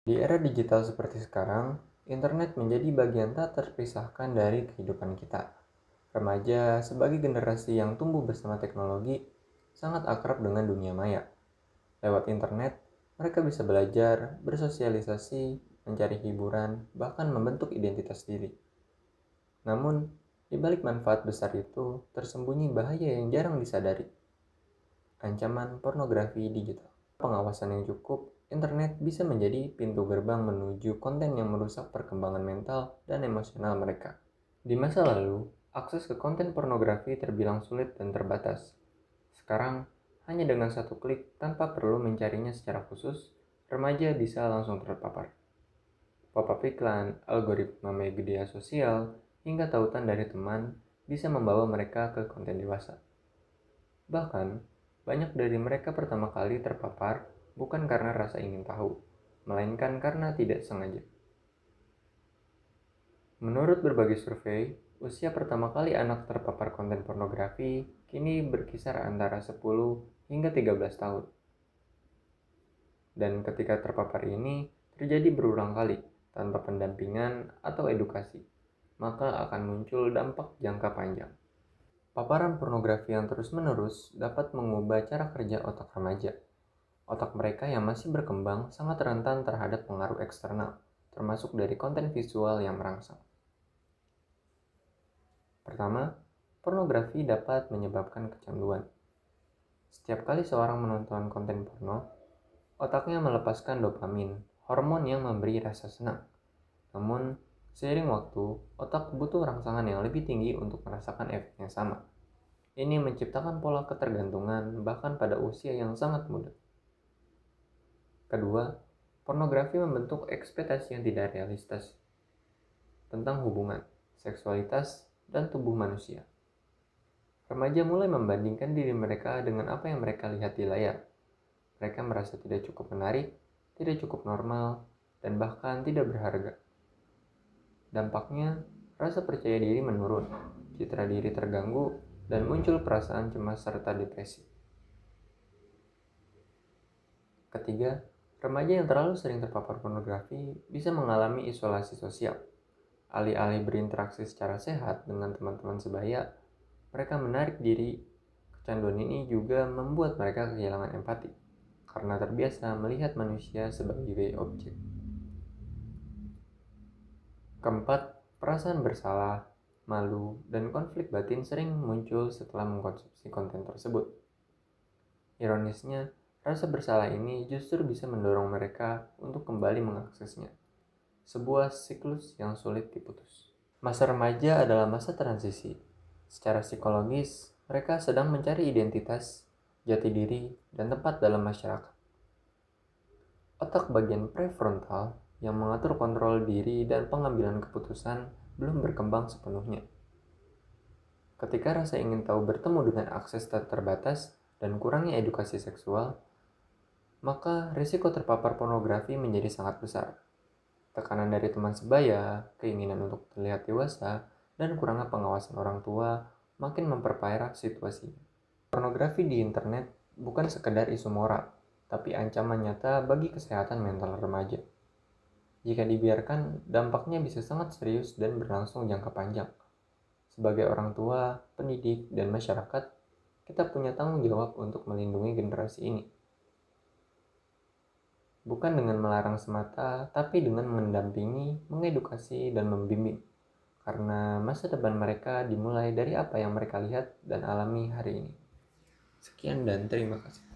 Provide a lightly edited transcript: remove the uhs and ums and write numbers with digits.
Di era digital seperti sekarang, internet menjadi bagian tak terpisahkan dari kehidupan kita. Remaja, sebagai generasi yang tumbuh bersama teknologi, sangat akrab dengan dunia maya. Lewat internet, mereka bisa belajar, bersosialisasi, mencari hiburan, bahkan membentuk identitas diri. Namun, di balik manfaat besar itu, tersembunyi bahaya yang jarang disadari. Ancaman pornografi digital. Pengawasan yang cukup, internet bisa menjadi pintu gerbang menuju konten yang merusak perkembangan mental dan emosional mereka. Di masa lalu, akses ke konten pornografi terbilang sulit dan terbatas. Sekarang, hanya dengan satu klik tanpa perlu mencarinya secara khusus, remaja bisa langsung terpapar. Pop-up iklan, algoritma media sosial, hingga tautan dari teman bisa membawa mereka ke konten dewasa. Bahkan, banyak dari mereka pertama kali terpapar bukan karena rasa ingin tahu, melainkan karena tidak sengaja. Menurut berbagai survei, usia pertama kali anak terpapar konten pornografi kini berkisar antara 10 hingga 13 tahun. Dan ketika terpapar ini terjadi berulang kali tanpa pendampingan atau edukasi, maka akan muncul dampak jangka panjang. Paparan pornografi yang terus-menerus dapat mengubah cara kerja otak remaja. Otak mereka yang masih berkembang sangat rentan terhadap pengaruh eksternal, termasuk dari konten visual yang merangsang. Pertama, pornografi dapat menyebabkan kecanduan. Setiap kali seorang menonton konten porno, otaknya melepaskan dopamin, hormon yang memberi rasa senang. Namun, seiring waktu, otak butuh rangsangan yang lebih tinggi untuk merasakan efek yang sama. Ini menciptakan pola ketergantungan bahkan pada usia yang sangat muda. Kedua, pornografi membentuk ekspektasi yang tidak realistis tentang hubungan, seksualitas, dan tubuh manusia. Remaja mulai membandingkan diri mereka dengan apa yang mereka lihat di layar. Mereka merasa tidak cukup menarik, tidak cukup normal, dan bahkan tidak berharga. Dampaknya, rasa percaya diri menurun, citra diri terganggu, dan muncul perasaan cemas serta depresi. Ketiga, remaja yang terlalu sering terpapar pornografi bisa mengalami isolasi sosial. Alih-alih berinteraksi secara sehat dengan teman-teman sebaya, mereka menarik diri. Kecanduan ini juga membuat mereka kehilangan empati, karena terbiasa melihat manusia sebagai objek. Keempat, perasaan bersalah, malu, dan konflik batin sering muncul setelah mengkonsumsi konten tersebut. Ironisnya, rasa bersalah ini justru bisa mendorong mereka untuk kembali mengaksesnya. Sebuah siklus yang sulit diputus. Masa remaja adalah masa transisi. Secara psikologis, mereka sedang mencari identitas, jati diri, dan tempat dalam masyarakat. Otak bagian prefrontal yang mengatur kontrol diri dan pengambilan keputusan belum berkembang sepenuhnya. Ketika rasa ingin tahu bertemu dengan akses terbatas dan kurangnya edukasi seksual, maka risiko terpapar pornografi menjadi sangat besar. Tekanan dari teman sebaya, keinginan untuk terlihat dewasa, dan kurangnya pengawasan orang tua makin memperparah situasinya. Pornografi di internet bukan sekedar isu moral, tapi ancaman nyata bagi kesehatan mental remaja. Jika dibiarkan, dampaknya bisa sangat serius dan berlangsung jangka panjang. Sebagai orang tua, pendidik, dan masyarakat, kita punya tanggung jawab untuk melindungi generasi ini. Bukan dengan melarang semata, tapi dengan mendampingi, mengedukasi, dan membimbing. Karena masa depan mereka dimulai dari apa yang mereka lihat dan alami hari ini. Sekian dan terima kasih.